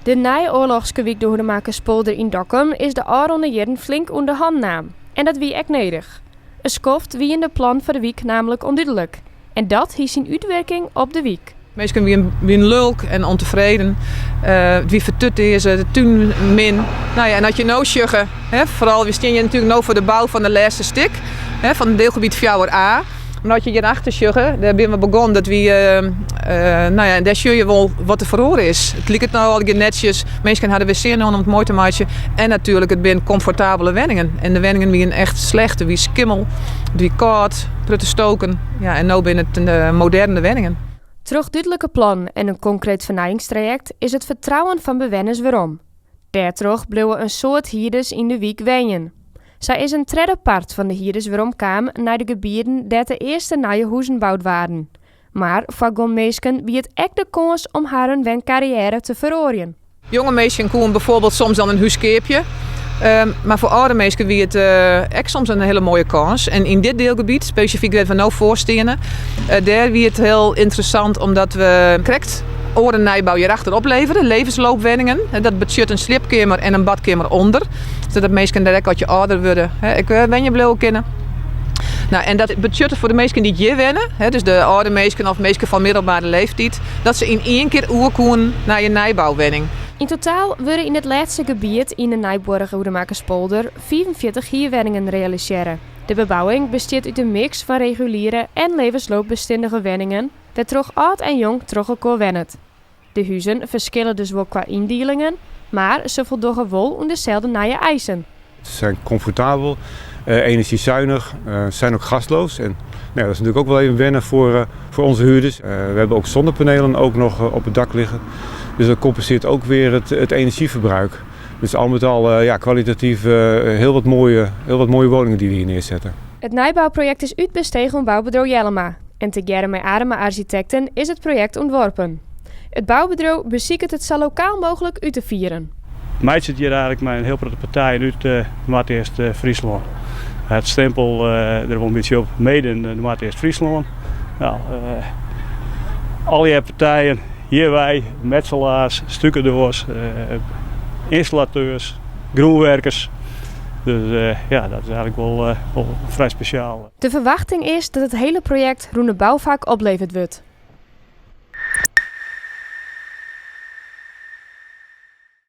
De naoorlogske Wiek de Hoedemakerspolder in Dokkum is de ôfrûne jierren flink onder hand naam. En dat wie ek nodig. Een skoft wie in de plan voor de Wiek namelijk onduidelijk. En dat heeft zijn uitwerking op de Wiek. Mensen wie een lulk en ontevreden. Wie vertut is, de tuin min. Nou ja, en dat je nou zeggen, vooral we staan je natuurlijk nou voor de bouw van de laatste stuk van het deelgebied 4A. Maar dat je hierachter zeggen, daar ben we begonnen dat we, nou ja, daar zie je wel wat er verloren is. Het lijkt nou al netjes, mensen hadden weer zin nodig om het mooi te maken. En natuurlijk, het zijn comfortabele wenningen. En de wenningen wie echt slechte, wie skimmel, wie koud, prutte stoken. Ja, en nu ben het moderne wenningen. Terug duidelijke plan en een concreet vernijingstraject is het vertrouwen van bewoners weerom. Daardoor bleven een soort hierders in de Wiek wenjen. Zij is een tredde part van de hierders weerom kwam naar de gebieden dat de eerste nieuwe huizen gebouwd waren. Maar voor gon meesken wie het echt de kans om haar wencarrière te verorien. Jonge mensen komen bijvoorbeeld soms dan een huiskeepje. Maar voor oude mensen wie het echt soms een hele mooie kans. En in dit deelgebied, specifiek waar we nou voorstenen, daar wie het heel interessant omdat we correct oren nijbouw hierachter opleveren, levensloopwenningen. Dat betekent een slipkamer en een badkamer onder. Zodat mensen direct wat je ouder worden. Ik ben je blauw kennen. Nou, en dat betekent voor de mensen die hier wennen, dus de oude mensen of mensen van middelbare leeftijd, dat ze in één keer oerkoen naar je nijbouwwenning. In totaal worden in het laatste gebied in de Nijborg Hoedemakerspolder 44 hierwenningen realiseren. De bebouwing bestaat uit een mix van reguliere en levensloopbestendige wenningen, waar toch oud en jong toch elkaar wennet. De huizen verschillen dus wel qua indelingen, maar ze voldoen wel aan dezelfde nieuwe eisen. Ze zijn comfortabel, energiezuinig, zijn ook gasloos. En nou, dat is natuurlijk ook wel even wennen voor onze huurders. We hebben ook zonnepanelen ook nog op het dak liggen. Dus dat compenseert ook weer het energieverbruik. Dus al met al kwalitatief heel wat mooie woningen die we hier neerzetten. Het nijbouwproject is uitbesteed aan bouwbedrijf Jellema. En tegemoet met Adema Architecten is het project ontworpen. Het bouwbedrijf beziekt het zo lokaal mogelijk uit te vieren. Mij zit hier eigenlijk met een heel grote partij uit Noord-Eerst Friesland. Het stempel er wel een beetje op mede in Noord-Eerst Friesland. Nou, al die partijen, hier wij, metselaars, stukendoors, installateurs, groenwerkers. Dus ja, dat is eigenlijk wel vrij speciaal. De verwachting is dat het hele project rond de bouwvak opleverd wordt.